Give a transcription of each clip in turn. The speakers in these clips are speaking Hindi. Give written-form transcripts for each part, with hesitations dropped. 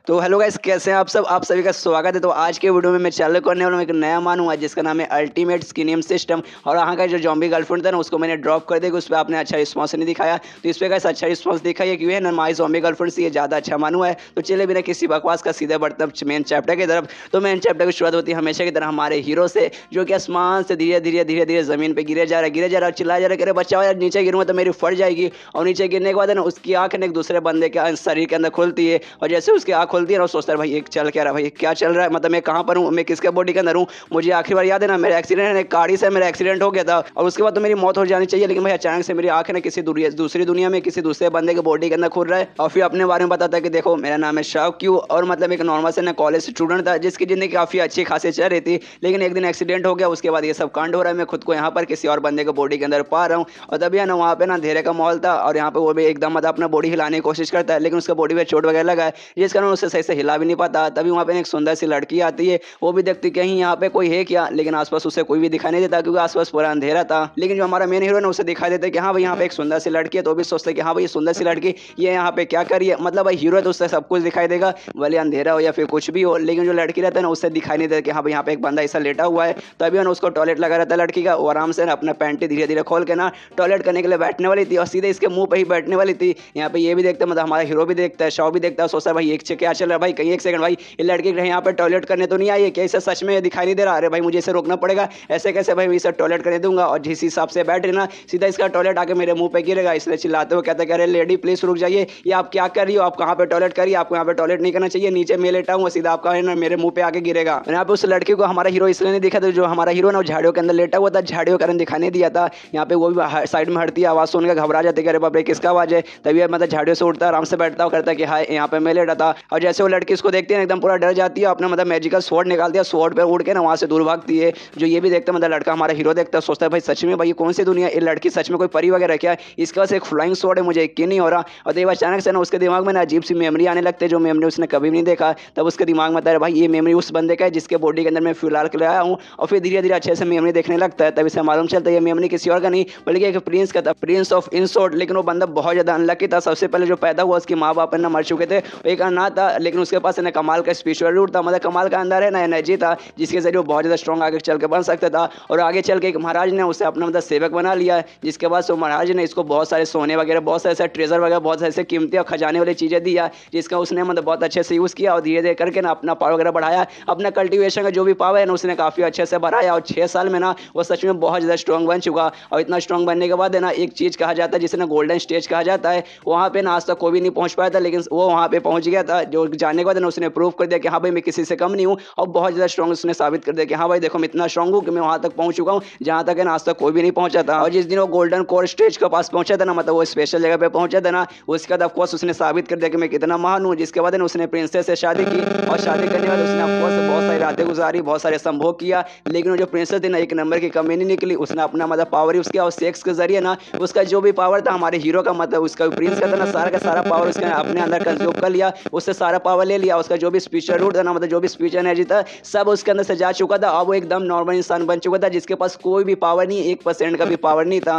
तो हेलो गाइस, कैसे हैं आप सब। आप सभी का स्वागत है। तो आज के वीडियो में मैं चालू करने वाला हूँ एक नया मानूंगा जिसका नाम है अल्टीमेट स्किनियम सिस्टम। और यहाँ का जो जॉम्बी गर्लफ्रेंड था ना उसको मैंने ड्रॉप कर दिया, उस पर आपने अच्छा रिस्पॉन्स नहीं दिखाया। तो इस पर गाइस अच्छा रिस्पॉन्स दिखा है, क्यों है ना, हमारी जॉम्बी गर्लफ्रेंड से ये ज़्यादा अच्छा मानूंगा है। तो चले बिना किसी बकवास का सीधे बढ़ता मेन चैप्टर की तरफ। तो मेन चैप्टर की शुरुआत होती है हमेशा की तरह हमारे हीरो से, जो कि आसमान से धीरे धीरे धीरे धीरे जमीन पर गिरे जा रहा है, चिल्ला जा रहा है, करे बच्चा यार नीचे गिरूंगा तो मेरी फट जाएगी। और नीचे गिरने के बाद है ना उसकी आंख एक दूसरे बंदे के शरीर के अंदर खुलती है। और जैसे उसकी आंख खुलती है ना, सोचता है भाई एक चल क्या रहा है, भाई क्या चल रहा है, मतलब मैं कहाँ पर हूँ, मैं किसके बॉडी के अंदर हूँ। मुझे आखिरी बार याद है ना, मेरा एक्सीडेंट है, गाड़ी से मेरा एक्सीडेंट हो गया था और उसके बाद तो मेरी मौत हो जानी चाहिए, लेकिन भाई अचानक से मेरी आंख है ना किसी दूसरी दुनिया में किसी दूसरे बंदे के बॉडी के अंदर खुल रहा है। और फिर अपने बारे में बताता है कि देखो मेरा नाम है शाहक क्यों, और मतलब एक नॉर्मल से ना कॉलेज स्टूडेंट था जिसकी जिंदगी काफी अच्छी खासी चल रही थी, लेकिन एक दिन एक्सीडेंट हो गया। उसके बाद ये सब कांड हो रहा है, मैं खुद को यहाँ पर किसी और बंदे के बॉडी के अंदर पा रहा हूँ। और तभी है ना वहाँ पे ना अंधेरे का माहौल था और यहाँ पे वो भी एकदम मतलब अपना बॉडी हिलाने की कोशिश करता है, लेकिन उसका बॉडी पे चोट वगैरह लगा है जिस कारण उससे सही से हिला भी नहीं पाता। तभी वहाँ पे एक सुंदर सी लड़की आती है, वो भी देखती कहीं यहाँ पे कोई है क्या, लेकिन आसपास उसे कोई भी दिखाई नहीं देता क्योंकि आसपास पूरा अंधेरा था। लेकिन जो हमारा मेन हीरो है उसे दिखाई देता है कि हाँ भाई यहाँ पे एक सुंदर सी लड़की है, तो भी सोचते कि हाँ भाई ये सुंदर सी लड़की ये यहाँ पे क्या करी है, मतलब भाई हीरो है तो उससे सब कुछ दिखाई देगा, भले अंधेरा हो या फिर कुछ भी हो। लेकिन जो लड़की रहता है ना उससे दिखाई नहीं देता कि हाँ भाई यहाँ पे एक बंदा ऐसा लेटा हुआ है। तभी ना उसको टॉयलेट लगा रहता है लड़की का, वो आराम से ना अपना पैंटी धीरे धीरे खोल के ना टॉयलेट करने के लिए बैठने वाली थी और सीधे इसके मुंह पे ही बैठने वाली थी। यहाँ पे ये भी देखते मतलब हमारा हीरो भी देखता है, शॉ भी देखता है, सोचता है भाई एक क्या चल रहा है, भाई कहीं एक सेकंड भाई ये लड़की यहाँ पे टॉयलेट करने तो नहीं आई है क्या, इसे सच में दिखाई नहीं दे रहा, अरे भाई मुझे इसे रोकना पड़ेगा, ऐसे कैसे भाई इसे टॉयलेट करने दूंगा। और जिस हिसाब से बैठ रही ना सीधा इसका टॉयलेट आके मेरे मुंह पे गिरेगा, इसलिए चिल्लाते हुए कहता है अरे लेडी प्लीज रुक जाइए, ये आप क्या कर रही हो, आप कहाँ पे टॉयलेट करिए, आपको यहाँ पे टॉयलेट नहीं करना चाहिए, नीचे मैं लेटा हूँ, सीधा आपका है ना मेरे मुंह पे आके गिरेगा। यहाँ पे उस लड़की को हमारा हीरो इसलिए नहीं दिखा था, जो हमारा हीरो ना झाड़ियों के अंदर लेटा हुआ था, झाड़ियों का रंग दिखाने दिया था। यहाँ पे वो भी साइड में हटती है, आवाज सुनकर घबरा जाती है, अरे बाप रे किसका आवाज है। तभी मतलब झाड़ियों से उठता है, आराम से बैठता है, करता है कि हाँ यहाँ पे मैं लेटा था। और जैसे वो लड़की उसको देखती है एकदम पूरा डर जाती है, अपना मतलब मैजिकल स्वॉर्ड निकाल दिया, स्वॉर्ड पे उड़ के ना वहाँ से दूर भागती है। जो ये भी देखता है मतलब लड़का हमारा हीरो देखता है, सोचता है भाई सच में भाई ये कौन सी दुनिया, ये लड़की सच में कोई परी वगैरह क्या है, इसके पास एक फ्लाइंग स्वॉर्ड है, मुझे यकीन नहीं हो रहा। और तब अचानक से ना उसके दिमाग में ना अजीब सी मेमोरी आने लगती है, जो मेमोरी उसने कभी नहीं देखा। तब उसके दिमाग में आता है भाई ये मेमोरी उस बंदे का है जिसके बॉडी के अंदर मैं फिलहाल के लिए आया हूँ। और फिर धीरे धीरे अच्छे से मेमोरी देखने लगता है, तब इसे मालूम चलता है ये मेमोरी किसी और का नहीं बल्कि एक प्रिंस का था, प्रिंस ऑफ इंसोर्ट। लेकिन वो बंदा बहुत ज़्यादा अनलकी था, सबसे पहले जो पैदा हुआ उसके माँ बाप ना मर चुके थे, एक अनाथ था, लेकिन उसके पास ना कमाल का स्पिरिचुअल रूट था, मतलब कमाल का अंदर है ना एनर्जी था जिसके जरिए वो बहुत ज़्यादा स्ट्रॉन्ग आगे चल के बन सकता था। और आगे चल के एक महाराज ने उसे अपना मतलब सेवक बना लिया, जिसके बाद वो महाराज ने इसको बहुत सारे सोने वगैरह, बहुत सारे ऐसे ट्रेजर वगैरह, बहुत सारे ऐसे कीमती और खजाने वाली चीज़ें दिया, जिसका उसने मतलब बहुत अच्छे से यूज़ किया और धीरे धीरे करके ना अपना पावर वगैरह बढ़ाया, अपना कल्टीवेशन का जो भी पावर है ना उसने काफ़ी अच्छे से बढ़ाया। और 6 साल में ना वो सच में बहुत ज़्यादा स्ट्रॉन्ग बन चुका। और इतना स्ट्रॉन्ग बनने के बाद है ना एक चीज़ कहा जाता है जिसे ना गोल्डन स्टेज कहा जाता है, वहाँ पे ना आज तक कोई भी नहीं पहुँच पाया था, लेकिन वो वहाँ पे पहुँच गया था, जो जाने के बाद ना उसने प्रूव कर दिया कि हाँ भाई मैं किसी से कम नहीं हूँ। और बहुत ज़्यादा स्ट्रॉन्ग उसने साबित कर दिया कि हाँ भाई देखो मैं इतना स्ट्रॉन्ग हूँ कि मैं वहाँ तक पहुँच चुका हूँ जहाँ तक है ना आज तक कोई भी नहीं पहुँचा था। और जिस दिन वो गोल्डन कोर स्टेज के पास पहुँचा था ना, मतलब वो स्पेशल जगह पे पहुँचा था ना, उसके बाद ऑफकोर्स उसने साबित कर दिया कि मैं कितना महान हूँ। जिसके बाद उसने प्रिंसेस से शादी की और शादी करने के बाद उसने ऑफकोर्स बहुत सारी रातें गुजारी, बहुत सारे संभोग किया, लेकिन वो जो प्रिंसेस थी ना एक नंबर की कमी नहीं निकली। उसने अपना मतलब पावर यूज़ किया और सेक्स के जरिए ना उसका जो भी पावर था हमारे हीरो का, मतलब उसका प्रिंस का था ना सारा का सारा पावर उसने अपने अंदर कंज्यूम कर लिया, उससे सारा पावर ले लिया। उसका जो भी स्पिरिचुअल रूट था ना, मतलब जो भी स्पिरिचुअल एनर्जी था सब उसके अंदर से जा चुका था। अब वो एकदम नॉर्मल इंसान बन चुका था जिसके पास कोई भी पावर नहीं, 1% का भी पावर नहीं था।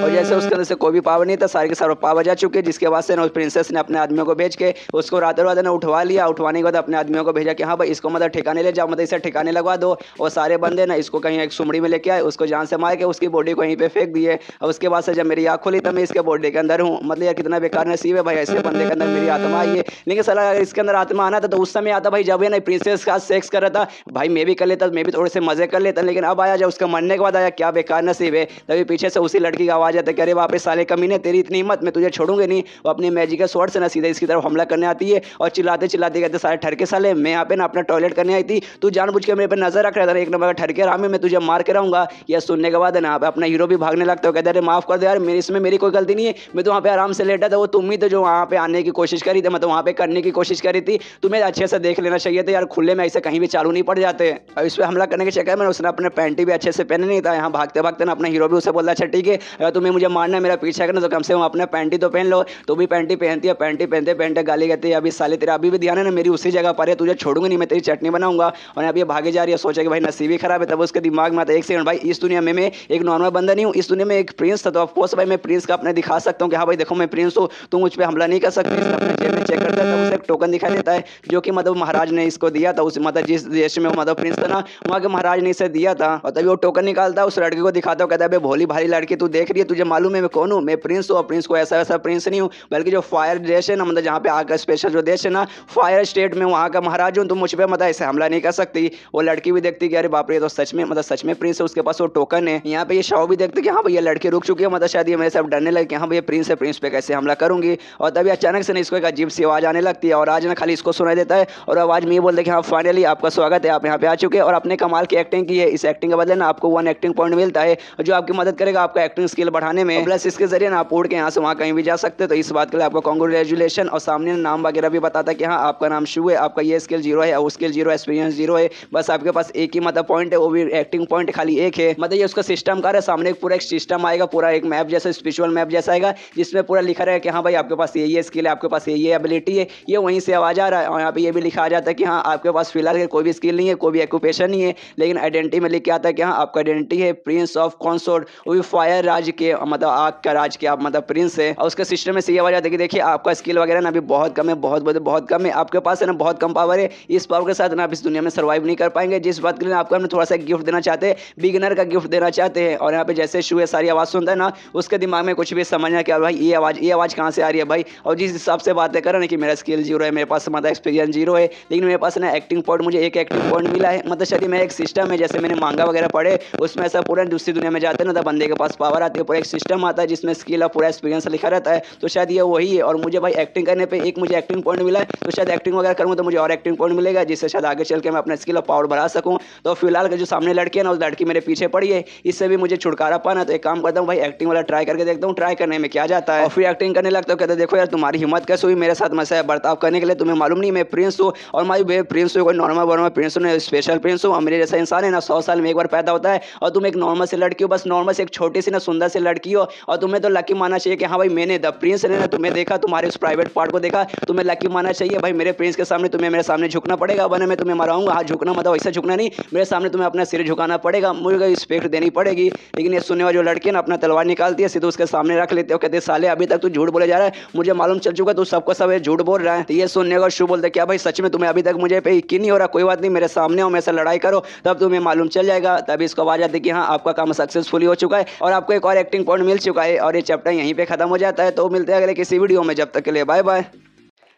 और जैसे उसके अंदर से कोई भी पावर नहीं था, सारे के सारे पावर जा चुके, जिसके बाद से ना उस प्रिंसेस ने अपने आदमियों को भेज के उसको रातों रात ना उठवा लिया। उठवाने के बाद अपने आदमियों को भेजा कि हाँ भाई इसको मतलब ठिकाने ले जाओ, मतलब इसे ठिकाने लगवा दो। और सारे बंदे ना इसको कहीं एक सुमड़ी में लेके आए, उसको जान से मार के उसकी बॉडी को यहीं पे फेंक दिए। और उसके बाद से जब मेरी आँख खुली तब मैं इसके बॉडी के अंदर हूँ, मतलब यार कितना बेकार नसीब है भाई, ऐसे बंदे के अंदर मेरी आत्मा आई है। लेकिन साला अगर इसके अंदर आत्मा आना था तो उस समय आता भाई जब ये ना प्रिंसेस का सेक्स कर रहा था, भाई मैं भी कर लेता, मैं भी थोड़े से मजे कर लेता, लेकिन अब आया जब उसका मरने के बाद आया, क्या बेकार नसीब है। तभी पीछे से उसी लड़की की आवाज़ आती है कि अरे वापस साले कमीने तेरी इतनी हिम्मत, मैं तुझे छोड़ूंगी नहीं। वो अपनी मैजिकल स्वॉर्ड से ना सीधे इसकी तरफ हमला करने आती है और चिल्लाते चिल्लाते कहते सारे ठरके साले मैं यहाँ पे ना अपना टॉयलेट करने आई थी, तू जानबूझ के मेरे पे नजर रख रहा था, एक नंबर का ठरके राम मैं तुझे मार के रहूंगा। यह सुनने के बाद ना अपना हीरो भी भागने लगता है, कहते अरे माफ कर दे यार, मेरी इसमें मेरी कोई गलती नहीं है, मैं तो वहाँ पे आराम से लेटा था, वो तुम ही तो जो वहाँ पे आने की कोशिश करी थी, मतलब वहाँ पे करने की कोशिश करी थी, तुम्हें अच्छे से देख लेना चाहिए था यार, खुले में ऐसे कहीं भी चालू नहीं पड़ जाते। और इस पर हमला करने के चक्कर में उसने अपने पैंटी भी अच्छे से पहने नहीं था। यहाँ भागते भागते ना अपना हीरो भी उसे बोला अच्छा ठीक है अगर तुम्हें मुझे मारना मेरा पीछा करना तो कम से कम अपना पैंटी तो पहन लो। तो भी पैंटी पहनती है, पैंटी पहनते पहनते गाली कहती है अभी साले तेरा अभी भी ध्यान है ना मेरी उसी जगह पर है, तुझे छोड़ूंगी नहीं, मैं तेरी चटनी बनाऊंगा। और अभी भागे जा रही है, सोचा कि भाई नसीब ही खराब है। तब उसके दिमाग में आता है एक सेकंड भाई इस दुनिया में मैं एक नॉर्मल बंदा नहीं हूँ, इस दुनिया में एक प्रिंस था, तो ऑफकोर्स भाई मैं प्रिंस का अपने दिखा सकता हूँ कि हाँ भाई देखो मैं प्रिंस हूँ, तुम मुझ पर हमला नहीं कर सकते। अपने जेब में चेक करता है तब उसे एक टोकन दिखाई देता है जो कि मतलब महाराज ने इसको दिया था, उस मतलब जिस देश में मतलब प्रिंस था ना वहाँ के महाराज ने इसे दिया था। और तभी वो टोकन निकालता है, उस लड़के को दिखाता है, कहता है भोली भाली लड़की तू देख रही है, तुझे मालूम है मैं कौन हूँ, मैं प्रिंस हूँ। और प्रिंस को ऐसा वैसा प्रिंस नहीं हूँ, बल्कि जो फायर देश है ना, मतलब जहाँ पे आकर स्पेशल जो देश है ना फायर स्टेट में, वहाँ का महाराज हूँ, तुम मुझ पर मतलब ऐसे हमला नहीं कर सकती। वो लड़की भी देखती कि अरे बाप रे तो सच में मतलब सच में प्रिंस है, उसके पास वो टोकन है। यहाँ पे ये शाव भी देखते कि हाँ भैया लड़की रुक चुकी है, मतलब शायद ये मेरे से डरने लगे कि हाँ भैया प्रिंस है, प्रिंस पे कैसे हमला करूंगी। और तभी अचानक से ना इसको एक अजीब सी आवाज आने लगती है और आज ना खाली इसको सुनाई देता है और आवाज में ये बोलते कि हाँ फाइनली आपका स्वागत है, आप यहाँ पे आ चुके हैं और अपने कमाल की एक्टिंग की है। इस एक्टिंग के बदले ना आपको 1 एक्टिंग पॉइंट मिलता है जो आपकी मदद करेगा आपका एक्टिंग स्किल बढ़ाने में। प्लस इसके जरिए ना आप उड़ के यहाँ से वहाँ कहीं भी जा सकते हैं, तो इस बात के लिए आपको कांग्रेचुलेशन। और सामने नाम वगैरह भी बताता है कि हाँ आपका नाम शू है, आपका ये स्किल 0 है, वो स्किल 0, एक्सपीरियंस 0 है, बस आपके पास एक ही मतलब पॉइंट है, वो भी एक्टिंग पॉइंट खाली एक है। मतलब ये उसका सिस्टम का है, सामने पूरा एक सिस्टम आएगा, पूरा एक मैप जैसा स्पिरिचुअल मैप जैसा आएगा जिसमें पूरा लिखा रहेगा कि हाँ भाई आपके पास ये स्किल है, आपके पास ये एबिलिटी है, ये वहीं से आवाज आ रहा है। और यहाँ पे ये भी लिखा आ जाता है कि हाँ आपके पास फिलहाल कोई भी स्किल नहीं है, कोई भी ऑक्यूपेशन नहीं है, लेकिन आइडेंटिटी में लिख के आता है कि हाँ आपका आइडेंटिटी है प्रिंस ऑफ कॉन्सोर्ट, वो भी फायर राज के मतलब आग का राज के आप मतलब प्रिंस है। और उसके सिस्टम में से ये आवाज आती है कि देखिए आपका स्किल वगैरह ना अभी बहुत कम है, बहुत कम है, आपके पास है ना बहुत कम पावर है, इस पावर के साथ ना आप इस दुनिया में सर्वाइव नहीं कर पाएंगे, जिस बात के लिए आपको हम थोड़ा सा गिफ्ट देना चाहते हैं, बिगिनर का गिफ्ट देना चाहते हैं। और यहाँ पे जैसे शू सारी आवाज सुनता है ना उसके दिमाग में कुछ भी समझना कि भाई ये आवाज कहाँ से आ रही है भाई। और जिस हिसाब से बातें कर रहे हैं कि मेरा स्किल 0 है, मेरे पास मतलब एक्सपीरियंस 0 है, लेकिन मेरे पास ना एक्टिंग पॉइंट मुझे एक एक्टिंग पॉइंट मिला है। मतलब शायद मैं एक सिस्टम है, जैसे मैंने मांगा वगैरह पढ़े उसमें ऐसा पूरा दूसरी दुनिया में जाते हैं ना तो बंदे के पास पावर आती है, पूरा एक सिस्टम आता है जिसमें स्किल और पूरा एक्सपीरियंस लिखा रहता है, तो शायद ये वही है। और मुझे भाई एक्टिंग करने पे एक मुझे एक्टिंग पॉइंट मिला है, तो शायद एक्टिंग वगैरह करूँगा तो मुझे और एक्टिंग पॉइंट मिलेगा जिससे शायद आगे चल के मैं अपना स्किल और पावर बढ़ा सकूँ। तो फिलहाल जो सामने लड़की है ना उस लड़की मेरे पीछे पड़ी है, इससे भी मुझे छुटकारा पाना, तो एक काम करता हूँ भाई एक्टिंग वाला ट्राई करके देखता हूँ, ट्राई करने में क्या जाता है। और फिर एक्टिंग करने लगता हूँ, कहते देखो यार तुम्हारी हिम्मत कैसे हुई मेरे साथ मसा बर्ताव करने के लिए, तुम्हें मालूम नहीं मैं प्रिंस हूँ और मैं प्रिंस हूँ, कोई नॉर्मल प्रिंस हूँ, स्पेशल प्रिंस हूँ। मेरे जैसा इंसान है ना 100 साल में एक बार पैदा होता है और तुम एक नॉर्मल से लड़की हो, बस नॉर्मल से एक छोटी सी ना सुंदर से लड़की हो, और तुम्हें तो लकी मानना चाहिए कि हाँ भाई मैंने द प्रिंस ने ना तुम्हें देखा, तुम्हारे उस प्राइवेट पार्ट को देखा, तुम्हें लकी मानना चाहिए भाई। मेरे प्रिंस के सामने तुम्हें मेरे सामने झुकना पड़ेगा, वरना मैं तुम्हें मराऊंगा। हाँ झुकना मतलब वैसा झुकना नहीं, मेरे सामने तुम्हें अपना सिर झुकाना पड़ेगा, मुझे रिस्पेक्ट देनी पड़ेगी। लेकिन ये सुनने वाली जो लड़की है ना अपना तलवार निकालती है, सीधे उसके सामने रख लेते हो, कहते साले अभी तक तू झूठ बोले जा रहा है, मुझे मालूम चल चुका तू सबको सब झूठ बोल रहा है। तो ये सुनने का शू बोलते क्या भाई सच में तुम्हें अभी तक मुझे पे यकीन नहीं हो रहा, कोई बात नहीं मेरे सामने हो, मेरे से लड़ाई करो तब तुम्हें मालूम चल जाएगा। तभी इसको आवाज आती है कि हाँ आपका काम सक्सेसफुली हो चुका है और आपको एक और एक्टिंग पॉइंट मिल चुका है। और ये चैप्टर यहीं पे खत्म हो जाता है, तो मिलते हैं अगले किसी वीडियो में, जब तक के लिए बाय बाय।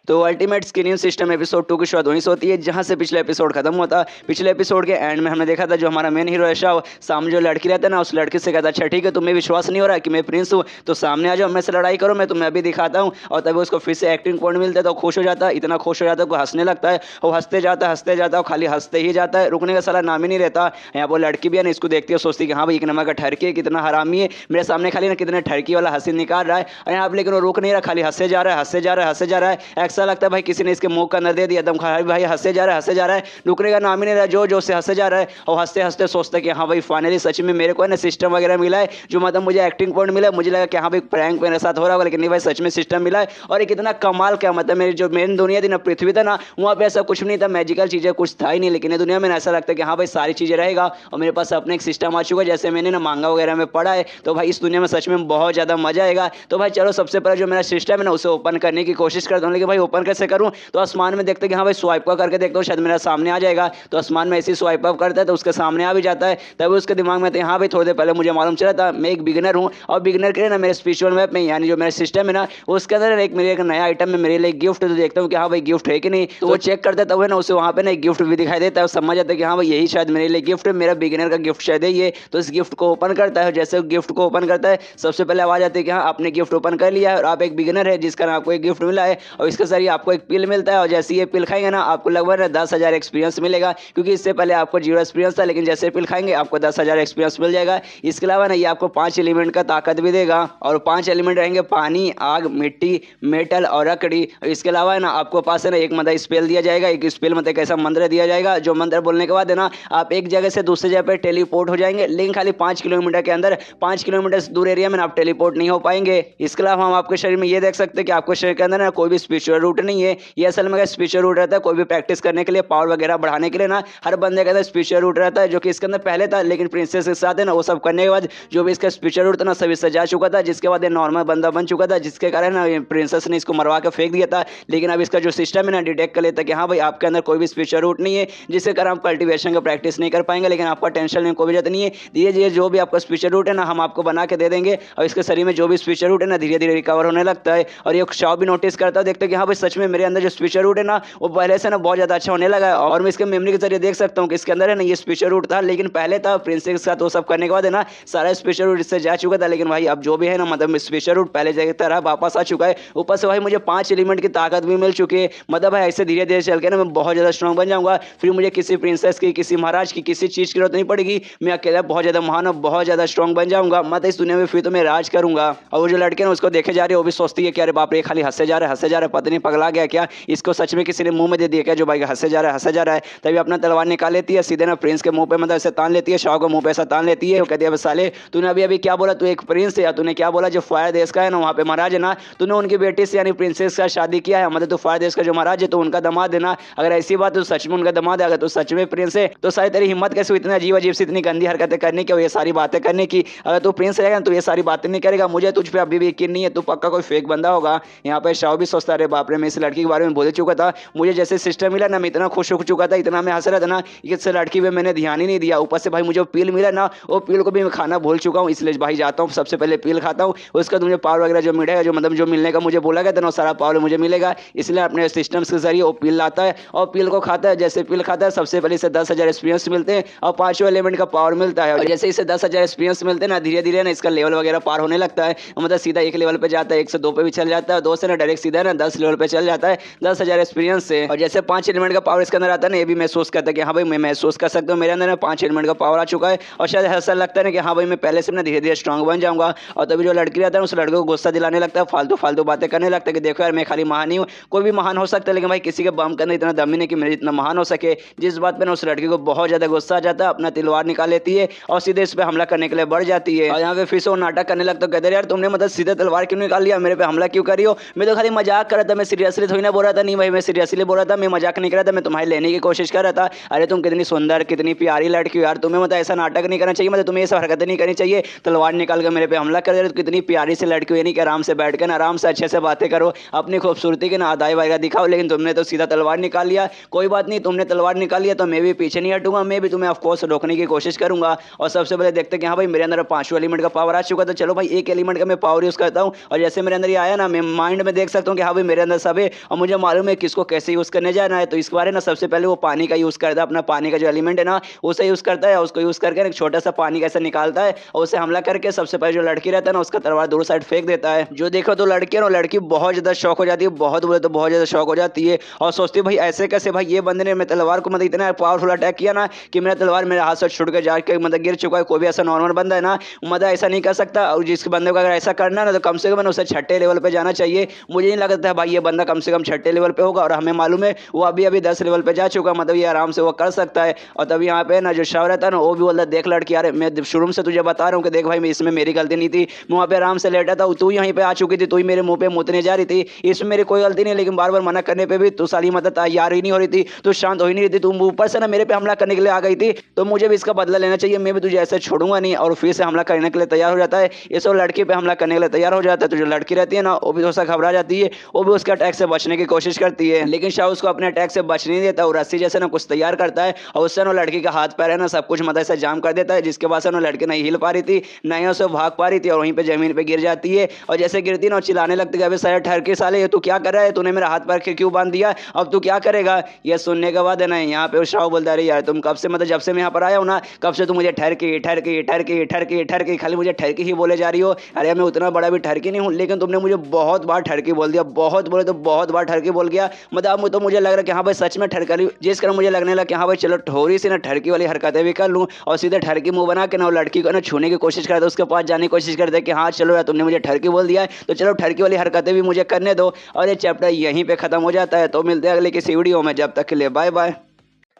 तो अल्टीमेट स्किनिंग सिस्टम एपिसोड 2 की शुरुआत वहीं से होती है जहाँ से पिछले एपिसोड खत्म होता है। पिछले एपिसोड के एंड में हमने देखा था जो हमारा मेन हीरो है शाह, सामने जो लड़की रहता है ना उस लड़की से कहता है अच्छा ठीक है तुम्हें विश्वास नहीं हो रहा कि मैं प्रिंस हूँ तो सामने आ जाओ, मेरे से लड़ाई करो, मैं तुम्हें अभी दिखाता हूँ। और तभी उसको फिर से एक्टिंग पॉइंट मिलता है तो खुश हो जाता है, इतना खुश हो जाता है वो हंसने लगता है, वो हंसते जाता है, खाली हंसते ही जाता है, रुकने का साला नाम ही नहीं रहता। यहाँ वो लड़की भी है ना इसको देखती है, सोचती कि हाँ भाई एक नंबर का ठरकी कितना हरामी है, मेरे सामने खाली ना कितने ठरकी वाला हंसी निकाल रहा है। और यहाँ लेकिन वो रुक नहीं रहा, खाली हंसे जा रहा है। ऐसा लगता है भाई किसी ने इसके मुंह का अंदर दे दिया एकदम, भाई हंसे जा रहा है, रुकने का नाम ही नहीं रहा, जो से हंसे जा रहा है। और हंसते हंसते सोचते कि हाँ भाई फाइनली सच में मेरे को है ना सिस्टम वगैरह मिला है, जो मतलब मुझे एक्टिंग पॉइंट मिला है। मुझे लगा कि हाँ भाई प्रैंक मेरे साथ हो रहा होगा, लेकिन नहीं भाई सच में सिस्टम मिला है। और ये कितना कमाल क्या मतलब मेरी जो मेन दुनिया थी ना पृथ्वी था ना, वहाँ पे ऐसा कुछ नहीं था, मैजिकल चीजें कुछ था ही नहीं, लेकिन दुनिया में ऐसा लगता है कि हाँ भाई सारी चीजें रहेगा और मेरे पास अपने एक सिस्टम आ चुका है जैसे मैंने ना मांगा वगैरह में पढ़ा है। तो भाई इस दुनिया में सच में बहुत ज्यादा मजा आएगा। तो भाई चलो सबसे पहले जो मेरा सिस्टम है ना उसे ओपन करने की कोशिश करता हूँ, लेकिन भाई ओपन कैसे करूँ, तो आसमान में देखते कि हाँ भाई स्वाइप अप करके देखता हूँ शायद मेरा सामने आ जाएगा। तो आसमान में ऐसे स्वाइप अप करता है तो उसके सामने आ भी जाता है। तभी उसके दिमाग में हाँ भाई थोड़ी देर पहले मुझे मालूम चला था मैं एक बिगिनर हूँ, और बिगिनर के लिए ना मेरे स्पिरिचुअल मैप में यानी जो मेरा सिस्टम है ना उसके अंदर एक मेरे एक नया आइटम में मेरे लिए गिफ्ट, तो देखता हूँ कि हाँ भाई गिफ्ट है कि नहीं। तो वो चेक करता है तब है ना उसे वहाँ पे ना एक गिफ्ट भी दिखाई देता है, समझ जाता है कि हाँ भाई यही शायद मेरे लिए गिफ्ट है, मेरा बिगिनर का गिफ्ट शायद है ये। तो इस गिफ्ट को ओपन करता है, जैसे गिफ्ट को ओपन करता है सबसे पहले आवाज आती है कि हाँ आपने गिफ्ट ओपन कर लिया है और आप एक बिगिनर है जिसका आपको एक गिफ्ट मिला है, और इसके जरिए आपको एक पिल मिलता है। और जैसे ये पिल खाएंगे ना आपको लगभग 10,000 एक्सपीरियंस मिलेगा, क्योंकि इससे पहले आपको 0 एक्सपीरियंस था, लेकिन जैसे पिल खाएंगे आपको 10,000 एक्सपीरियंस मिल जाएगा। इसके अलावा ना ये आपको 5 एलिमेंट का ताकत भी देगा, और 5 एलिमेंट रहेंगे पानी, आग, मिट्टी, मेटल और लकड़ी। इसके अलावा ना आपको पास है ना एक मतलब स्पेल दिया जाएगा, एक स्पेल मतलब एक ऐसा मंत्र दिया जाएगा जो मंत्र बोलने के बाद है ना आप एक जगह से दूसरी जगह पर टेलीपोर्ट हो जाएंगे, लेकिन खाली 5 किलोमीटर के अंदर, 5 किलोमीटर दूर एरिया में आप टेलीपोर्ट नहीं हो पाएंगे। इसके अलावा हम आपके शरीर में ये देख सकते हैं कि आपके शरीर के अंदर ना कोई भी स्पिरिचुअल रूट नहीं है, ये असल में स्पेशल रूट रहता है कोई भी प्रैक्टिस करने के लिए, पावर वगैरह बढ़ाने के लिए ना हर बंदे का स्पेशल रूट रहता है, जो कि इसके अंदर पहले था। लेकिन प्रिंसेस के साथ है ना वो सब करने के बाद जो भी इसका स्पेशल रूट था ना सभी सजा चुका था, जिसके बाद ये नॉर्मल बंदा बन चुका था, जिसके कारण ना प्रिंसेस ने इसको मरवा के फेंक दिया था। लेकिन अब इसका जो सिस्टम है ना डिटेक्ट कर लेता है कि हाँ भाई आपके अंदर कोई भी स्पेशल रूट नहीं है, जिसके कारण आप कल्टीवेशन का प्रैक्टिस नहीं कर पाएंगे। लेकिन आपका टेंशन लेने कोई भी जरूरत नहीं है, धीरे धीरे जो भी आपका स्पेशल रूट है ना हम आपको बना के दे देंगे, और इसके शरीर में जो भी स्पेशल रूट है ना धीरे धीरे रिकवर होने लगता है। और ये शाव भी नोटिस करता है, देखते कि हाँ भाई सच में मेरे अंदर जो स्पेशल रूट है ना वो पहले से ना बहुत ज्यादा अच्छा होने लगा है। और मैं इसके मेमोरी के जरिए देख सकता हूँ कि इसके अंदर है ना ये स्पेशल रूट था, लेकिन पहले था प्रिंसेस के साथ वो सब करने के बाद है ना सारा स्पेशल रूट इससे जा चुका था। लेकिन भाई अब जो भी है ना मतलब स्पेशल रूट पहले जगह तरह वापस आ चुका है। ऊपर से भाई मुझे 5 एलिमेंट की ताकत भी मिल चुकी है। मतलब भाई ऐसे धीरे धीरे चल के ना मैं बहुत ज्यादा स्ट्रॉन्ग बन जाऊंगा, फिर मुझे किसी प्रिंसेस की, किसी महाराज की, किसी चीज की जरूरत नहीं पड़ेगी। मैं अकेला बहुत ज्यादा महान और बहुत ज्यादा स्ट्रॉन्ग बन जाऊंगा। मतलब इस दुनिया में फिर तो मैं राज करूंगा। और वो जो लड़के ना उसको देखे जा रही है वो भी सोचती है कि अरे बाप रे खाली हंसे जा रहा है, हंसे जा रहा है, पता नहीं पगला गया क्या, इसको सच में किसी ने मुंह में दे दिया क्या जो भाई हंसे जा रहा है, हंसे जा रहा है। तभी अपना तलवार निकाल लेती है, सीधे ना प्रिंस के मुंह पे मतलब ऐसे तान लेती है, शाह को मुंह पे ऐसा तान लेती है। वो कहती है साले तूने अभी अभी क्या बोला, तू एक प्रिंस है, तूने क्या बोला जो फायर देश का है ना वहाँ पे महाराज है ना, तूने उनकी बेटी से यानी प्रिंसेस का शादी किया है, मतलब तो फायर देश का जो महाराज है तो उनका दामाद है ना। अगर ऐसी बात तो सच में उनका दामाद है, अगर तो सच में प्रिंस है तो शायद तेरी हिम्मत कैसे इतना अजीब अजीब से इतनी गंदी हरकतें करने की और ये सारी बातें करने की। अगर तू प्रिंस रहेगा तो ये सारी बातें नहीं करेगा। मुझे तुझ पे अभी भी यकीन नहीं है, तू पक्का कोई फेक बंदा होगा। यहाँ पे शाह भी सोचता रहे बाप रे मैं इस लड़की के बारे में बोल चुका था, मुझे जैसे सिस्टम मिला ना मैं इतना खुश हो चुका था, इतना मैं हंस रहा था ना कि इस लड़की पे मैंने ध्यान ही नहीं दिया। ऊपर से भाई मुझे पील मिला ना वो पील को भी मैं खाना भूल चुका हूँ, इसलिए भाई जाता हूँ सबसे पहले पील खाता हूँ, उसका मुझे पावर वगैरह जो मिलेगा, जो मतलब जो मिलने का मुझे बोला गया था ना सारा पावर मुझे मिलेगा। इसलिए अपने सिस्टम्स के जरिए वो पील लाता है और पील को खाता है। जैसे पील खाता है सबसे पहले इसे 10,000 एक्सपीरियंस मिलते हैं और 5 एलिमेंट का पावर मिलता है। और जैसे इसे 10,000 एक्सपीरियंस मिलते हैं ना धीरे धीरे ना इसका लेवल वगैरह पार होने लगता है, मतलब सीधा 1 लेवल पे जाता है, 1 से 2 पे भी चल जाता है, 2 से ना डायरेक्ट सीधा ना 10 लेवल पे चल जाता है 10,000 एक्सपीरियंस से। और जैसे 5 एलिमेंट का पावर इसके अंदर आता है ना ये भी महसूस करता है कि हाँ भाई मैं महसूस कर सकता हूँ मेरे अंदर 5 एलिमेंट का पावर आ चुका है। और शायद ऐसा लगता है ना कि हाँ भाई मैं पहले से ना धीरे धीरे स्ट्रॉन्ग बन जाऊंगा। और तभी जो लड़की रहता है उस लड़के को गुस्सा दिलाने लगता है, फालतू फालतू बातें करने लगता है कि देखो यार मैं खाली महान नहीं हूँ, कोई भी महान हो सकता है लेकिन भाई किसी के बम करने इतना दम ही नहीं कि मेरे इतना महान हो सके। जिस बात पे ना उस लड़की को बहुत ज्यादा गुस्सा आ जाता है, अपना तलवार निकाल लेती है और सीधे इस पे हमला करने के लिए बढ़ जाती है। और यहाँ पे फिर से वो नाटक करने लगता है, कहते यार तुमने मतलब सीधे तलवार क्यों निकाल लिया, मेरे पे हमला क्यों करी हो, मैं तो खाली मजाक कर रहा था, मैं सीरियसली थोड़ी ना बोल रहा था। नहीं भाई मैं सीरियसली बोल रहा था, मैं मजाक नहीं कर रहा था, मैं तुम्हारी लेने की कोशिश कर रहा था। अरे तुम कितनी सुंदर कितनी प्यारी लड़की हो यार, तुम्हें मतलब ऐसा नाटक नहीं करना चाहिए, मतलब तुम्हें ये सब हरकतें नहीं करनी चाहिए, तलवार निकाल कर मेरे पे हमला कर दे रहे हो। कितनी प्यारी सी लड़की हो, यानी कि आराम से बैठ कर ना आराम से अच्छे से बातें करो, अपनी खूबसूरती के ना अदाई वगैरह दिखाओ, लेकिन तुमने तो सीधा तलवार निकाल लिया। कोई बात नहीं, तुमने तलवार निकाल लिया तो मैं भी पीछे नहीं हटूंगा, मैं भी तुम्हें ऑफकोर्स रोकने की कोशिश करूंगा। और सबसे पहले देखते कि हाँ भाई मेरे अंदर 5 एलिमेंट का पावर आ चुका, तो चलो भाई 1 एलिमेंट का मैं पावर यूज करता हूँ। और जैसे मेरे अंदर ये आया ना मैं माइंड में देख सकता हूँ कि हाँ भाई मेरे अंदर सब है और मुझे मालूम है किसको कैसे यूज करने जाना है। तो इस बारे ना सबसे पहले वो पानी का यूज करता है, अपना पानी का जो एलिमेंट है ना उसे यूज करता है। उसको यूज करके एक छोटा सा पानी कैसे निकालता है और उसे हमला करके सबसे पहले जो लड़की रहता है ना उसका तलवार दूर साइड फेंक देता है। जो देखो तो लड़की है ना लड़की बहुत ज्यादा शौक हो जाती है, बहुत बोले तो बहुत ज्यादा शौक हो जाती है और सोचती है भाई ऐसे कैसे, भाई ये बंदे ने मेरे तलवार को मतलब इतना पावरफुल अटैक किया ना कि मेरा तलवार मेरे हाथ से छूट के जाकर मतलब गिर चुका है। कोई भी ऐसा नॉर्मल बंदा है ना मतलब ऐसा नहीं कर सकता, और जिस बंदे को अगर ऐसा करना है ना तो कम से कम उसे 6ठे लेवल पे जाना चाहिए। मुझे नहीं लगता है भाई ये बंदा कम से कम 6ठे लेवल पे होगा, और हमें मालूम है वो अभी अभी 10 लेवल पे जा चुका, मतलब ये आराम से वो कर सकता है। और तभी यहाँ पे ना जो शव रहता है ना वो भी बोलता देख लड़की यार मैं शुरू से तुझे बता रहा हूँ कि देख भाई इसमें मेरी गलती नहीं थी, मैं वहाँ पे आराम से लेटा था, तू यहीं पे आ चुकी थी, तू ही मेरे मुंह पे मुतने जा रही थी, इसमें मेरी कोई गलती नहीं। लेकिन बार बार मना करने पे भी तू साली मतलब तैयार ही नहीं हो रही थी, तू शांत हो ही नहीं रही थी, तुम ऊपर से ना मेरे पे हमला करने के लिए आ गई थी, तो मुझे भी इसका बदला लेना चाहिए, मैं भी तुझे ऐसे छोड़ूंगा नहीं। और फिर से हमला करने के लिए तैयार हो जाता है, ये सब लड़की पे हमला करने के लिए तैयार हो जाता है। तो जो लड़की रहती है ना वो भी थोड़ा सा घबरा जाती है, वो भी उसके अटैक से बचने की कोशिश करती है, लेकिन शाह उसको अपने अटैक से बच नहीं देता, वो रस्सी जैसे ना कुछ तैयार करता है और उससे ना लड़की का हाथ पैर है ना सब कुछ मतलब से जाम कर देता है, जिसके बाद से ना लड़की नहीं हिल पा रही थी ना ही उसे भाग पा रही थी और वहीं पे जमीन पे गिर जाती है। और जैसे गिरती ना चिल्लाने लगती है अबे सारे ठहर के साले ये तू क्या कर रहा है, तूने मेरा हाथ पैर क्यों बांध दिया, अब तू क्या करेगा। ये सुनने के बाद है ना यहाँ पे शाह बोलता है यार तुम कब से मतलब जब से मैं यहाँ पर आया हूँ ना कब से तुम मुझे ठहर के ठहर के ठहर के ठहर के ठहर के खाली मुझे ठहर के ही बोले जा रही हो। अरे मैं उतना बड़ा भी ठहर के नहीं हूँ, लेकिन तुमने मुझे बहुत बार ठहर के बोल दिया, बहुत बोले तो बहुत बार ठहर के बोल गया। मतलब तो मुझे लग रहा है कि हाँ भाई सच में ठहर रही, जिस कारण मुझे लगने लगा कि हाँ भाई चलो थोड़ी सी ना ठहरकी वाली हरकतें भी कर लूँ और सीधे ठहरकी मुंह बना के ना लड़की को ना छूने की कोशिश करते, उसके पास जाने की कोशिश करते कि हाँ चलो यार तुमने मुझे ठहरकी बोल दिया है तो चलो ठहरकी वाली हरकतें भी मुझे करने दो। और ये चैप्टर यहीं पे खत्म हो जाता है। तो मिलते हैं अगले किसी वीडियो में, जब तक के लिए बाय बाय।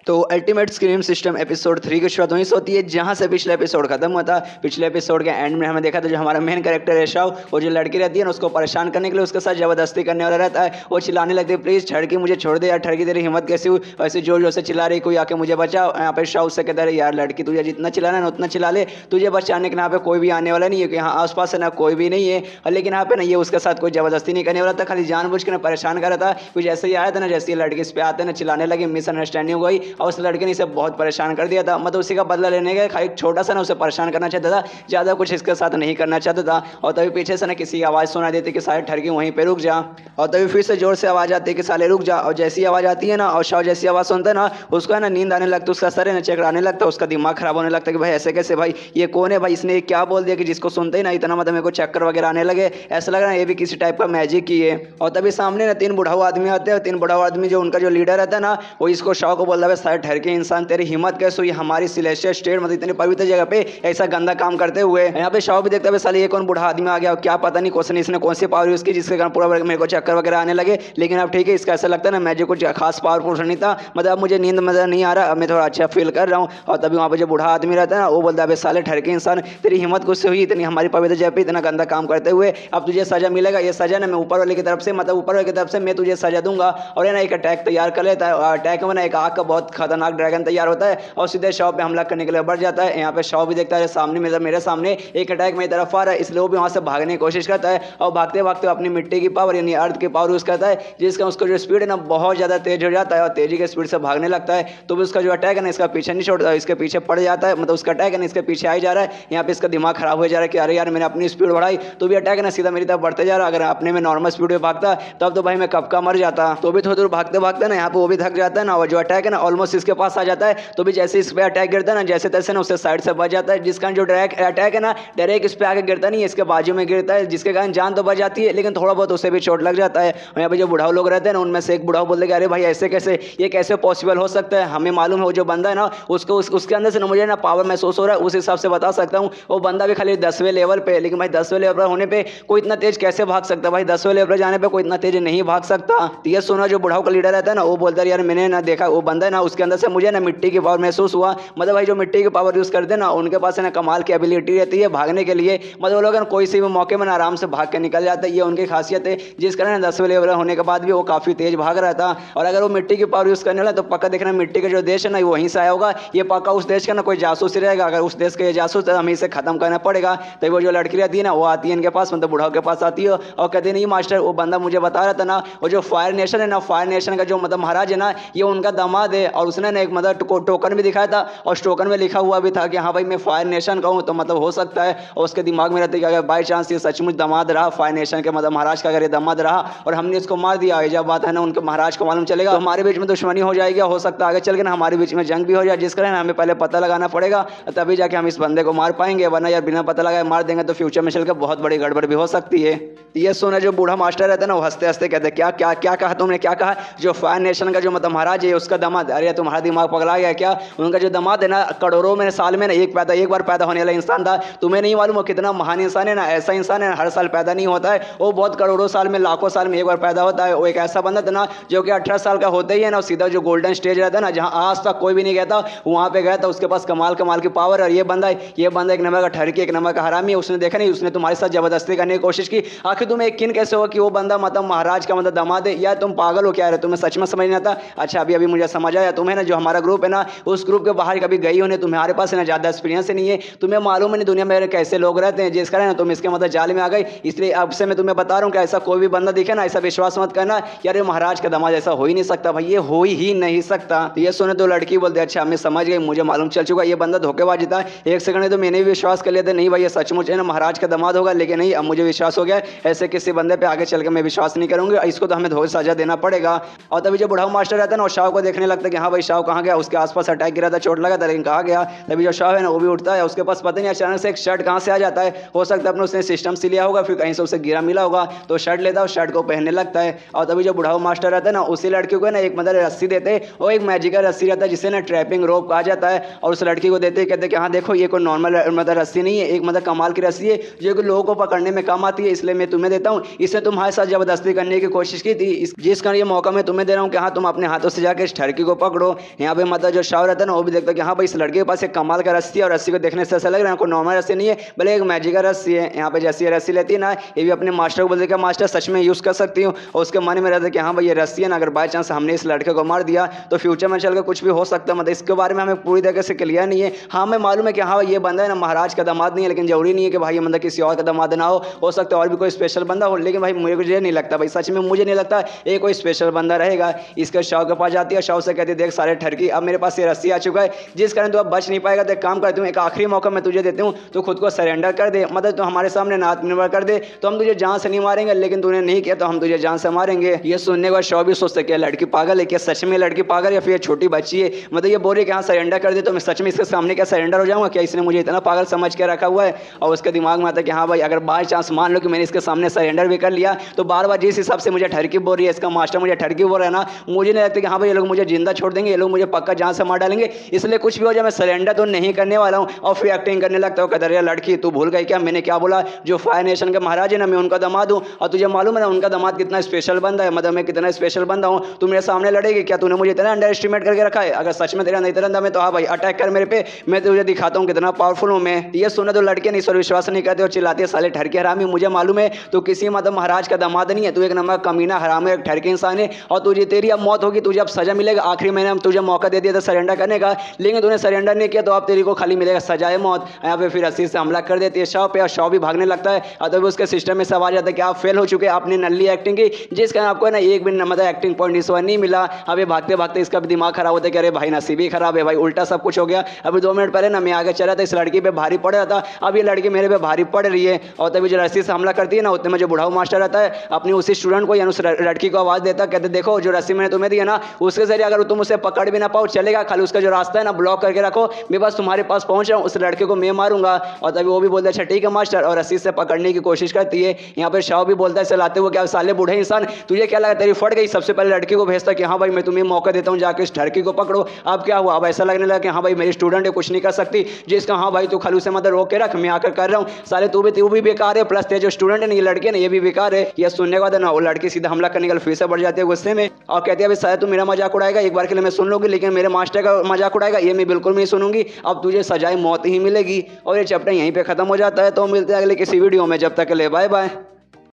तो अल्टीमेट स्क्रीम सिस्टम एपिसोड 3 की शुरुआत वहीं से होती है जहां से पिछले एपिसोड खत्म हुआ था। पिछले एपिसोड के एंड में हमें देखा था जो हमारा मेन कैरेक्टर है शव, वो जो लड़की रहती है ना उसको परेशान करने के लिए उसके साथ जबरदस्ती करने वाला रहता है। वो चिल्लाने लगती है, प्लीज ठड़की मुझे छोड़ दे यार, ठड़की तेरी हिम्मत कैसी हुई, ऐसे जोर जोर से चिल्ला रही, कोई आके मुझे बचाओ। यहाँ पे शव से कहता है यार लड़की तुझे जितना चिल्लाना है ना उतना चिल्ला ले, तुझे बचाने के यहाँ पे कोई भी आने वाला नहीं है, यहाँ आसपास है ना कोई भी नहीं है। लेकिन यहाँ पे ना ये उसके साथ कोई जबरदस्ती नहीं करने वाला था, खाली जानबूझ के ना परेशान कर रहा था। कुछ ऐसे ही आया था ना जैसे लड़की इस पे आते ना चिल्लाने लगे, मिसअंडरस्टैंडिंग हो गई और उस लड़के ने इसे बहुत परेशान कर दिया था। मतलब उसी का बदला लेने गए, खाली छोटा सा ना उसे परेशान करना चाहता था, ज़्यादा कुछ इसके साथ नहीं करना चाहता था। और तभी पीछे से ना किसी की आवाज़ सुनाई देती कि साले ठरकी वहीं पे रुक जा। और तभी फिर से जोर से आवाज़ आती है कि साले रुक जा। और जैसी आवाज़ आती है ना और शाह जैसी आवाज़ सुनता है ना उसको है ना नींद आने लगता है, उसका सर है ना चकराने लगता है, उसका दिमाग खराब होने लगता है कि भाई ऐसे कैसे, भाई ये कौन है, भाई इसने क्या बोल दिया कि जिसको सुनते ही ना इतना मतलब मेरे को चक्कर वगैरह आने लगे, ऐसा लग रहा है ये भी किसी टाइप का मैजिक ही है। और तभी सामने ना 3 बुढ़ाऊ आदमी आते हैं। 3 बुढ़ाऊ आदमी जो उनका जो लीडर रहता है ना वो इसको शाह को बोलता है सारे ठहर के इंसान तेरी हिम्मत कैसे हुई हमारी सिलेस्टियल स्टेट मतलब इतनी पवित्र जगह पे ऐसा गंदा काम करते हुए। यहाँ पे शाह भी देखता है साले ये कौन बूढ़ा आदमी आ गया, क्या पता नहीं क्वेश्चन इसने कौन सी पावर उसकी जिसके कारण पूरा मेरे को चक्कर वगैरह आने लगे। लेकिन अब ठीक है, इसका ऐसा लगता है ना मैजिक कुछ खास पावरफुल नहीं था, मतलब मुझे नींद मजा नहीं आ रहा, अब मैं थोड़ा अच्छा फील कर रहा हूँ। और तभी वहाँ पे जो बूढ़ा आदमी रहता है ना वो बोलता है साले ठहर के इंसान तेरी हिम्मत कुछ से हुई इतनी हमारी पवित्र जगह पे इतना गंदा काम करते हुए, अब तुझे सजा मिलेगा। ये सजा ना मैं ऊपर वाले की तरफ से मतलब ऊपर वाले की तरफ से मैं तुझे सजा दूंगा। और ये ना एक अटैक तैयार कर लेता है। अटैक में ना एक आग का बहुत खतरनाक ड्रैगन तैयार होता है और सीधे शव पे हमला करने के लिए बढ़ जाता है। यहाँ पे शव भी देखता है सामने मेरे सामने एक अटैक मेरी तरफ आ रहा है, इसलिए वो भी वहाँ से भागने की कोशिश करता है और भागते भागते अपनी मिट्टी की पावर यानी अर्थ की पावर यूज करता है, जिसका उसका जो स्पीड है ना बहुत ज़्यादा तेज हो जाता है और तेजी के स्पीड से भागने लगता है। तो भी उसका जो अटैक है ना इसका पीछे नहीं छोड़ता, इसके पीछे पड़ जाता है, मतलब उसका अटैक है ना इसके पीछे आ जा रहा है। यहाँ पे इसका दिमाग खराब हो जा रहा है कि अरे यार मैंने अपनी स्पीड बढ़ाई तो भी अटैक है ना सीधा मेरी तरफ बढ़ते जा रहा है, अगर अपने में नॉर्मल स्पीड में भागता तब तो भाई मैं कब का मर जाता। तो भी थोड़ी दूर भागते भागते ना यहाँ पे वो भी थक जाता है ना और जो अटैक है ना ऑलमोस्ट इसके पास आ जाता है। तो भी जैसे इस पे अटैक गिरता है ना जैसे तैसे ना उससे साइड से बच जाता है, जिसका जो अटैक है ना डायरेक्ट इस पे आके गिरता नहीं है, इसके बाजू में गिरता है, जिसके कारण जान तो बच जाती है लेकिन थोड़ा बहुत उसे भी चोट लग जाता है। और यहाँ पे जो बुढ़ाऊ लोग रहते हैं ना उनमें से एक बुढ़ाऊ बोलते हैं अरे भाई ऐसे कैसे, ये कैसे पॉसिबल हो सकता है, हमें मालूम है वो जो बंदा है ना उसको उसके अंदर से ना मुझे ना पावर महसूस हो रहा है, उस हिसाब से बता सकता हूँ वो बंदा भी खाली 10वें लेवल पे, लेकिन भाई 10वें लेवल पर होने पे कोई इतना तेज कैसे भाग सकता है, भाई 10वें लेवल पर जाने पे कोई इतना तेज नहीं भाग सकता। तो ये सुना जो बुढ़ाऊ का लीडर रहता है ना वो बोलता है यार मैंने ना देखा वो बंदा है ना उसके अंदर से मुझे ना मिट्टी की पावर महसूस हुआ, मतलब भाई जो मिट्टी की पावर यूज करते हैं ना उनके पास है ना कमाल की एबिलिटी रहती है भागने के लिए, मतलब वो लोग कोई से भी मौके में आराम से भाग के निकल जाता है, ये उनकी खासियत है, जिस कारण 10वें लेवल होने के बाद भी वो काफी तेज भाग रहा था। और अगर वो मिट्टी की पावर यूज करने वाला तो पक्का देखना मिट्टी का जो देश है ना वहीं से आया होगा, ये पक्का उस देश का ना कोई जासूस ही रहेगा, अगर उस देश का ये जासूस तो हमें इसे खत्म करना पड़ेगा। तो वो जो लड़की रहती है ना वो आती है इनके पास, मतलब बुढ़ाओ के पास आती है और कहते नहीं मास्टर वो बंदा मुझे बता रहा था ना वो जो फायर नेशन है ना, फायर नेशन का जो मतलब महाराज है ना ये उनका दामाद है, और उसने ना एक मतलब टोकन भी दिखाया था और उस टोकन में लिखा हुआ भी था कि हाँ भाई मैं फायर नेशन का हूँ, तो मतलब हो सकता है। और उसके दिमाग में रहता है कि अगर बाई चांस ये सचमुच दामाद रहा फायर नेशन के मतलब महाराज का, अगर ये दामाद रहा और हमने इसको मार दिया, जब बात है ना उनके महाराज को मालूम चलेगा तो हमारे बीच में दुश्मनी हो जाएगी, हो सकता है आगे चल के ना हमारे बीच में जंग भी हो जाए, जिस कारण हमें पहले पता लगाना पड़ेगा तभी जाके हम इस बंदे को मार पाएंगे, वरना यार बिना पता लगाए मार देंगे तो फ्यूचर में चल के बहुत बड़ी गड़बड़ भी हो सकती है। ये सुना जो बूढ़ा मास्टर रहता है ना वो हंसते हंसते कहते क्या क्या क्या कहा तुमने, क्या कहा, जो फायर नेशन का जो मतलब महाराज है उसका दामाद, अरे तुम्हारा दिमाग पगला गया क्या, उनका जो दामाद है ना करोड़ों में साल में ना एक बार पैदा होने वाला इंसान था, तुम्हें नहीं मालूम वो कितना महान इंसान है ना, ऐसा इंसान है हर साल पैदा नहीं होता है, वो बहुत करोड़ों साल में लाखों साल में एक बार पैदा होता है। वो एक ऐसा बंदा था ना जो कि 18 साल का होते ही है ना सीधा जो गोल्डन स्टेज रहता है ना जहाँ आज तक कोई भी नहीं गया था वहाँ पे गया था, उसके पास कमाल की पावर। और ये बंदा एक नंबर का ठरकी, एक नंबर का हरामी, उसने देखा नहीं उसने तुम्हारे साथ जबरदस्ती करने की कोशिश की, आखिर तुम्हें यकीन कैसे हो कि वो बंदा मतलब महाराज का मतलब दामाद है, या तुम पागल हो क्या रहे, तुम्हें सच में समझ नहीं आता। अच्छा अभी मुझे समझ आया, तुम्हें ना जो हमारा ग्रुप है ना उस ग्रुप के बाहर कभी गई होने, तुम्हारे पास ना ज्यादा एक्सपीरियंस नहीं है, तुम्हें मालूम नहीं दुनिया में कैसे लोग रहते हैं, जिस कारण तुम इसके मतलब जाल में आ गई। इसलिए अब से मैं तुम्हें बता रहा हूँ कि ऐसा कोई भी बंदा दिखे ना ऐसा विश्वास मत करना यार ये महाराज का दामाद ऐसा हो ही नहीं सकता, भाई ये हो ही नहीं सकता। तो ये सुने तो लड़की बोलते अच्छा मैं समझ गई, मुझे मालूम चल चुका ये बंदा धोखेबाज था, एक सेकंड तो मैंने भी विश्वास कर लिया था नहीं भाई ये सचमुच है ना महाराज का दामाद होगा, लेकिन नहीं अब मुझे विश्वास हो गया ऐसे किसी बंदे पे आगे चल के मैं विश्वास नहीं करूंगी, इसको तो हमें धोखे सजा देना पड़ेगा। और तभी जो बुढ़ाऊ मास्टर रहता है ना शाह को देखने लगता है कि हाँ भाई शाह कहाँ गया, उसके आसपास अटैक गिरा था चोट लगा था लेकिन कहाँ गया। तभी जो शाह है ना वो भी उठता है, उसके पास पता नहीं अचानक से एक शर्ट कहाँ से आ जाता है, हो सकता है अपने उसने सिस्टम से लिया होगा फिर कहीं से उसे गिरा मिला होगा तो शर्ट लेता है और शर्ट को पहनने लगता है। और तभी जो बुढ़ाऊ मास्टर रहता है ना उसी लड़की को ना एक मतलब रस्सी देते वो एक मैजिकल रस्सी रहता है जिसे ना ट्रैपिंग रोप कहा जाता है, और उस लड़की को देते कहते कि हाँ देखो ये कोई नॉर्मल मतलब रस्सी नहीं है, एक मतलब कमाल की रस्सी है जो कि लोगों को पकड़ने में काम आती है, इसलिए मैं तुम्हें देता हूँ, इसने तुम्हारे साथ जबरदस्ती करने की कोशिश की थी, जिस कारण ये मौका मैं तुम्हें दे रहा हूँ कि हाँ तुम अपने हाथों से जाकर इस ठरकी को पकड़ो। यहाँ पे मतलब जो शाह रहता है ना वो भी देखता है कि हाँ भाई इस लड़के के पास एक कमाल का रस्सी है, और रस्सी को देखने से ऐसा लग रहा है कोई नॉर्मल रस्सी नहीं है, भले एक मैजिक का रस्सी है। यहाँ पे जैसी रस्सी लेती है ना, ये भी अपने मास्टर को बोलते कि मास्टर सच में यूज़ कर सकती हूँ, और उसके मन में रहता है कि हाँ भाई ये रस्सी है ना, अगर बाई चांस हमने इस लड़के को मार दिया तो फ्यूचर में चल कर कुछ भी हो सकता है। मतलब इसके बारे में हमें पूरी तरीके से क्लियर नहीं है। हाँ मैं मालूम है कि हाँ ये बंदा है ना महाराज का दामाद नहीं है, लेकिन जरूरी नहीं है कि भाई ये मतलब किसी और का दामाद ना हो सकता है और भी कोई स्पेशल बंदा हो, लेकिन भाई मुझे नहीं लगता, भाई सच में मुझे नहीं लगता ये कोई स्पेशल बंदा रहेगा। इसके शाह के पास जाती है, शाह से कहती है देख सारे ठरकी अब मेरे पास ये रस्सी आ चुका है, जिस कारण तू अब बच नहीं पाएगा। तो एक काम करती हूँ, एक आखिरी मौका मैं तुझे देती हूँ, तो खुद को सरेंडर कर दे, मतलब तू हमारे सामने ना आत्मनिर्भर कर दे, तो हम तुझे जान से नहीं मारेंगे, लेकिन तूने नहीं किया तो हम तुझे जान से मारेंगे। ये सुनने के बाद शाह भी सोचते कि लड़की पागल है, क्या सच में लड़की पागल या फिर छोटी बच्ची है। मतलब ये बोल रही कि हाँ सरेंडर कर दे, तो मैं सच में इसके सामने क्या सरेंडर हो जाऊंगा, क्या इसने मुझे इतना पागल समझ के रखा हुआ है। और उसके दिमाग में आता है कि हाँ भाई अगर बाई चांस मान लो कि मैंने इसके सामने सरेंडर भी कर लिया, तो बार बार जिस हिसाब से मुझे ठरकी बोल रही है, इसका मास्टर मुझे ठरकी बोल रहा है ना, मुझे नहीं लगता कि हाँ भाई ये लोग मुझे जिंदा छोड़ देंगे, ये लोग मुझे पक्का जान से मार डालेंगे, इसलिए कुछ भी हो जाए मैं सरेंडर तो नहीं करने वाला हूँ। और फिर एक्टिंग करने लगता हूँ, कहता है लड़की तू भूल गई क्या, मैंने क्या बोला, जो फायर नेशन के महाराज है ना मैं उनका दामाद हूँ, और तुझे मालूम है ना उनका दामाद कितना स्पेशल बंदा है, मतलब मैं कितना स्पेशल बंदा हूँ, तू मेरे सामने लड़ेगी क्या, तूने मुझे इतना अंडर एस्टिमेट करके रखा है, अगर सच में तेरा नहीं तेरा दम है तो हाँ भाई अटैक कर मेरे पे, मैं तुझे दिखाता हूँ कितना पावरफुल हूँ मैं। ये सुने तो लड़के नहीं सर विश्वास नहीं करते और चिल्लाते साले ठरके हरामी, मुझे मालूम है तू किसी मतलब महाराज का दामाद नहीं है, तू एक नंबर कमीना हरामी एक ठरके इंसान है, और तुझे तेरी अब मौत होगी, तुझे अब सजा मिलेगा। आखिरी महीने हम तुझे मौका दे दिया था सरेंडर करने का, लेकिन तूने सरेंडर नहीं किया, तो अब तेरी को खाली मिलेगा सजाए मौत। यहाँ पे फिर रस्सी से हमला कर देती है शाह पे, और शाह भी भागने लगता है, और तभी उसके सिस्टम में सब आ जाता है कि आप फेल हो चुके हैं, आपने नल्ली एक्टिंग की, जिस कारण आपको ना एक भी मतलब एक्टिंग पॉइंट इस बार नहीं मिला। अब ये भागते भागते इसका भी दिमाग खराब होता है कि अरे भाई नसीब ही खराब है भाई, उल्टा सब कुछ हो गया। अभी 2 मिनट पहले ना मैं आगे चला था, इस लड़की पे भारी पड़ रहा था, अब ये लड़की मेरे पे भारी पड़ रही है, और तभी जो रस्सी से हमला करती है ना, उतने में जो बुढ़ाऊ मास्टर रहता है अपनी उसी स्टूडेंट को यानी उस लड़की को आवाज़ देता, कहते देखो जो रस्सी मैंने तुम्हें दी है ना, उसके जरिए अगर तुम उसे पकड़ भी ना पाओ चलेगा, खाली उसका जो रास्ता है ना ब्लॉक करके रखो, मैं बस तुम्हारे पास पहुंच रहा हूँ, उस लड़के को मैं मारूंगा। और तभी वो भी बोलता है अच्छा ठीक है मास्टर, और रस्सी से पकड़ने की कोशिश करती है। यहाँ पर शाह भी बोलता है चलाते हुए क्या साले बूढ़े इंसान तुझे क्या लगा तेरी फट गई, सबसे पहले लड़की को भेजता कि हाँ भाई मैं तुम्हें मौका देता हूँ जाके इस ठरकी को पकड़ो। अब क्या हुआ, अब ऐसा लगने लगा कि हाँ भाई मेरी स्टूडेंट है कुछ नहीं कर सकती, जिसका हाँ भाई तू खाली उसे मतलब रोक के रख, मैं आकर कर रहा हूँ, साले तू भी बेकार है, प्लस तेरे जो स्टूडेंट है ना ये लड़के ना ये भी बेकार है। ये सुनने के बाद ना वो लड़की सीधा हमला करने के लिए फिर से बढ़ जाती है गुस्से में, और कहती है अभी शायद तू मेरा मजाक उड़ाएगा, एक बार के लिए मैं सुन लूंगी, लेकिन मेरे मास्टर का मजाक उड़ाएगा ये मैं बिल्कुल नहीं सुनूंगी, अब तुझे सजाए मौत ही मिलेगी। और ये चैप्टर यहीं पे खत्म हो जाता है। तो मिलते हैं अगले किसी वीडियो में, जब तक के लिए बाय बाय।